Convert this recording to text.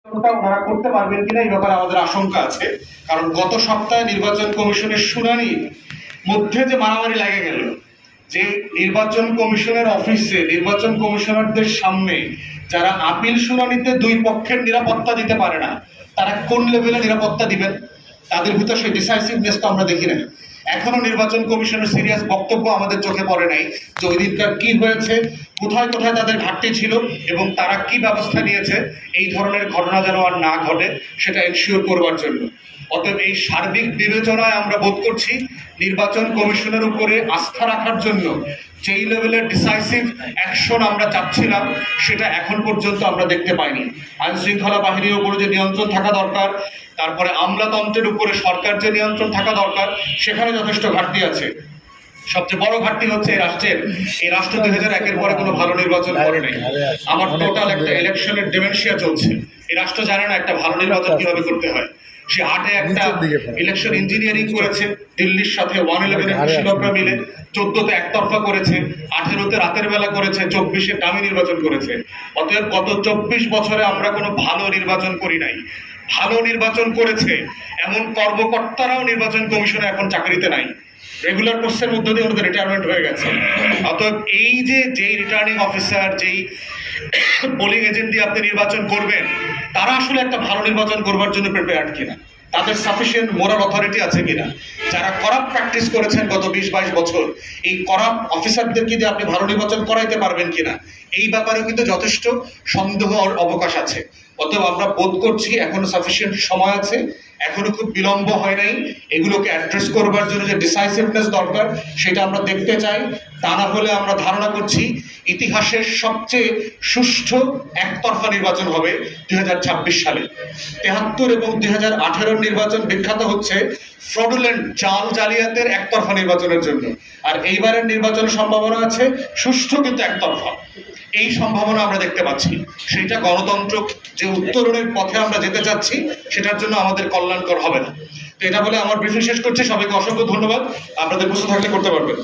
ওনারা করতে পারবেন কিনা এই ব্যাপারে আমাদের আশঙ্কা আছে। কারণ গত সপ্তাহে নির্বাচন কমিশনের শুনানির মধ্যে যে মারামারি লেগে গেল, যে নির্বাচন কমিশনের অফিসে নির্বাচন কমিশনারদের সামনে যারা আপিল শুনানিতে দুই পক্ষের নিরাপত্তা দিতে পারে না, তারা কোন লেভেলে নিরাপত্তা দিবেন? তাদের ভিতর সেই ডিসাইসিভনেস তো আমরা দেখি না। এখনো নির্বাচন কমিশনের সিরিয়াস বক্তব্য আমাদের চোখে পড়ে নাই যে ওই দিনকার কি হয়েছে, কোথায় কোথায় তাদের ঘাটতি ছিল এবং তারা কি ব্যবস্থা নিয়েছে এই ধরনের ঘটনা যেন আর না ঘটে সেটা এনশিওর করবার জন্য। অতএব এই সার্বিক বিবেচনায় আমরা বোধ করছি নির্বাচন কমিশনের উপরে আস্থা রাখার জন্য যেই লেভেলের ডিসাইসিভ অ্যাকশন আমরা চাচ্ছিলাম সেটা এখন পর্যন্ত আমরা দেখতে পাইনি। আইন শৃঙ্খলা বাহিনীর উপরে যে নিয়ন্ত্রণ থাকা দরকার, তারপরে আমলাতন্ত্রের উপরে সরকার যে নিয়ন্ত্রণ থাকা দরকার, সেখানে যথেষ্ট ঘাটতি আছে। সবচেয়ে বড় ঘাটতি হচ্ছে এই রাষ্ট্র 2001-এর পরে কোনো ভালো নির্বাচন করে নাই। আমার টোটাল একটা ইলেকশনের ডিমেনশিয়া চলছে। এই রাষ্ট্র জানে না একটা ভালো নির্বাচন কিভাবে করতে হয়। সে 8-এ একটা ইলেকশন ইঞ্জিনিয়ারিং করেছে দিল্লির সাথে 111-এর কুশীলবরা মিলে, 14-তে একতরফা করেছে, 18-তে রাতের বেলা করেছে, 24-এ ডামি নির্বাচন করেছে। অতএব গত 24 বছরে আমরা কোনো ভালো নির্বাচন করি নাই। ভালো নির্বাচন করেছে এমন কর্মকর্তারাও নির্বাচন কমিশনে এখন চাকরিতে নাই, রেগুলার কোর্সের মধ্য দিয়ে ওদের রিটায়ারমেন্ট হয়ে গেছে। অতএব এই যেই রিটার্নিং অফিসার, যেই পোলিং এজেন্ট দিয়ে আপনি নির্বাচন করবেন, তারা আসলে একটা ভালো নির্বাচন করবার জন্য প্রিপেয়ার্ড কিনা, তাদের সাফিসিয়েন্ট মোরাল অথরিটি আছে কিনা, যারা করাপ্ট প্র্যাকটিস করেছেন গত 20-22 বছর, এই করাপ্ট অফিসারদেরকে দিয়ে আপনি ভালো নির্বাচন করাইতে পারবেন কিনা, এই ব্যাপারেও কিন্তু যথেষ্ট সন্দেহ অবকাশ আছে। অতএব আমরা বোধ করছি এখনো সাফিসিয়েন্ট সময় আছে, এখনো খুব বিলম্ব হয় নাই। এগুলোকে অ্যাড্রেস করবার জন্য যে ডিসাইসিভনেস দরকার সেটা আমরা দেখতে চাই। তা না হলে আমরা ধারণা করছি ইতিহাসের সবচেয়ে সুষ্ঠু একতরফা নির্বাচন হবে 2026 সালে। 73 এবং 2018-এর নির্বাচন বিখ্যাত হচ্ছে ফ্রডুলেন্ট জাল জালিয়াতের একতরফা নির্বাচনের জন্য, আর এইবারের নির্বাচনের সম্ভাবনা আছে সুষ্ঠু কিন্তু একতরফা। এই সম্ভাবনা আমরা দেখতে পাচ্ছি। সেটা গণতন্ত্র যে উত্তরণের পথে আমরা যেতে চাচ্ছি সেটার জন্য আমাদের কল্যাণকর হবে না। তো এটা বলে আমার ব্রিফিং শেষ করছি। সবাইকে অসংখ্য ধন্যবাদ। আপনাদের প্রশ্ন থাকলে করতে পারবেন।